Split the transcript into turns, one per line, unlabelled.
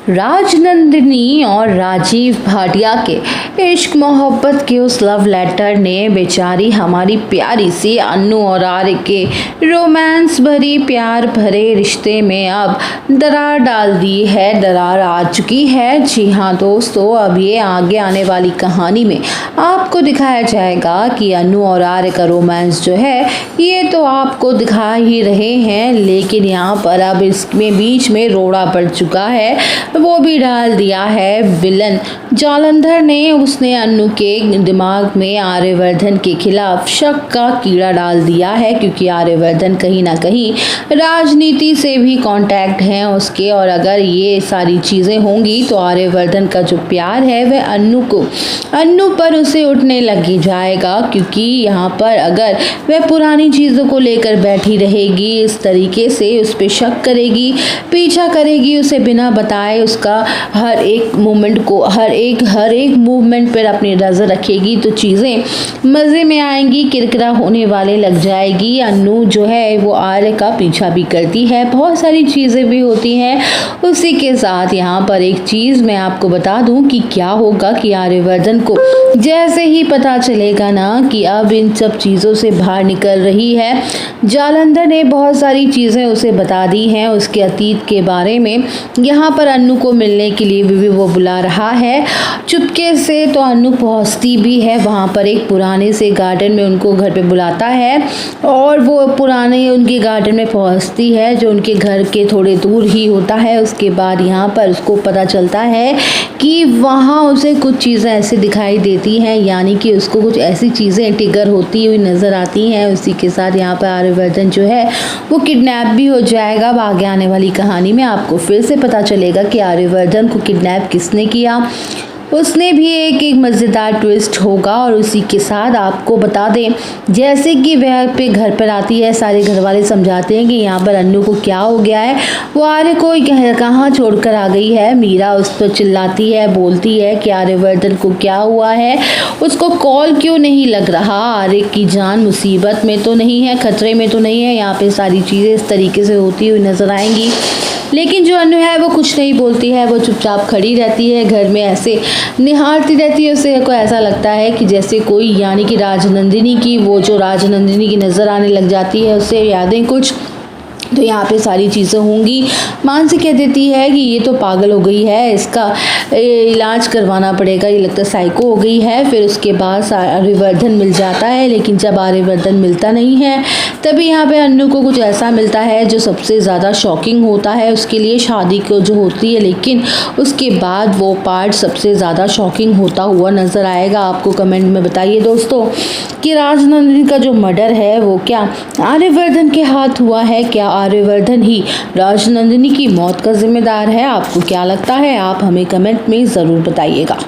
राजनंदिनी और राजीव भाटिया के इश्क मोहब्बत के उस लव लेटर ने बेचारी हमारी प्यारी सी अन्नू और आर्य के रोमांस भरी प्यार भरे रिश्ते में अब दरार डाल दी है, दरार आ चुकी है। जी हाँ दोस्तों, अब ये आगे आने वाली कहानी में आपको दिखाया जाएगा कि अन्नू और आर्य का रोमांस जो है ये तो आपको दिखा ही रहे हैं, लेकिन यहाँ पर अब इसमें बीच में रोड़ा पड़ चुका है, वो भी डाल दिया है विलन जालंधर ने। उसने अन्नू के दिमाग में आर्यवर्धन के खिलाफ शक का कीड़ा डाल दिया है, क्योंकि आर्यवर्धन कहीं ना कहीं राजनीति से भी कांटेक्ट हैं उसके, और अगर ये सारी चीज़ें होंगी तो आर्यवर्धन का जो प्यार है वह अन्नू पर उसे उठने लग जाएगा, क्योंकि यहाँ पर अगर वह पुरानी चीज़ों को लेकर बैठी रहेगी, इस तरीके से उस पर शक करेगी, पीछा करेगी, उसे बिना बताए उसका हर एक मोमेंट को हर एक मूवमेंट पर अपनी नज़र रखेगी, तो चीज़ें मज़े में आएंगी, किरकिरा होने वाले लग जाएगी। अन्नू जो है वो आर्य का पीछा भी करती है, बहुत सारी चीज़ें भी होती हैं। उसी के साथ यहाँ पर एक चीज़ मैं आपको बता दूं कि क्या होगा कि आर्यवर्धन को जैसे ही पता चलेगा ना कि अब इन सब चीज़ों से बाहर निकल रही है, जालंधर ने बहुत सारी चीज़ें उसे बता दी हैं उसके अतीत के बारे में। यहाँ पर अन्नू को मिलने के लिए भी वो बुला रहा है चुपके से, तो अन्नू पहुँचती भी है वहाँ पर एक पुराने से गार्डन में, उनको घर पे बुलाता है और वो पुराने उनके गार्डन में पहुँचती है जो उनके घर के थोड़े दूर ही होता है। उसके बाद यहाँ पर उसको पता चलता है कि वहाँ उसे कुछ चीज़ें ऐसे दिखाई देती हैं, यानी कि उसको कुछ ऐसी चीज़ें ट्रिगर होती हुई नज़र आती हैं। उसी के साथ यहाँ पर आर्यवर्धन जो है वो किडनैप भी हो जाएगा। अब आगे आने वाली कहानी में आपको फिर से पता चलेगा कि आर्यवर्धन को किडनैप किसने किया, उसने भी एक मज़ेदार ट्विस्ट होगा। और उसी के साथ आपको बता दें, जैसे कि वह पे घर पर आती है, सारे घर वाले समझाते हैं कि यहाँ पर अन्नू को क्या हो गया है, वो आर्य को कहाँ छोड़कर आ गई है। मीरा उस पर चिल्लाती है, बोलती है कि आर्यवर्धन को क्या हुआ है, उसको कॉल क्यों नहीं लग रहा, आर्य की जान मुसीबत में तो नहीं है, खतरे में तो नहीं है। यहाँ पे सारी चीज़ें इस तरीके से होती हुई नज़र आएंगी, लेकिन जो अन्नू है वो कुछ नहीं बोलती है, वो चुपचाप खड़ी रहती है, घर में ऐसे निहारती रहती है। उसे को ऐसा लगता है कि जैसे कोई, यानी कि राजनंदिनी की, वो जो राजनंदिनी की नज़र आने लग जाती है, उससे यादें कुछ, तो यहाँ पे सारी चीज़ें होंगी। मानसी कह देती है कि ये तो पागल हो गई है, इसका इलाज करवाना पड़ेगा, ये लगता है साइको हो गई है। फिर उसके बाद आर्यवर्धन मिल जाता है, लेकिन जब आर्यवर्धन मिलता नहीं है तभी यहाँ पे अन्नू को कुछ ऐसा मिलता है जो सबसे ज़्यादा शॉकिंग होता है उसके लिए, शादी को जो होती है, लेकिन उसके बाद वो पार्ट सबसे ज़्यादा शॉकिंग होता हुआ नज़र आएगा। आपको कमेंट में बताइए दोस्तों कि राजनंदिनी का जो मर्डर है वो क्या आर्यवर्धन के हाथ हुआ है, क्या आर्यवर्धन ही राजनंदिनी की मौत का जिम्मेदार है। आपको क्या लगता है, आप हमें कमेंट में ज़रूर बताइएगा।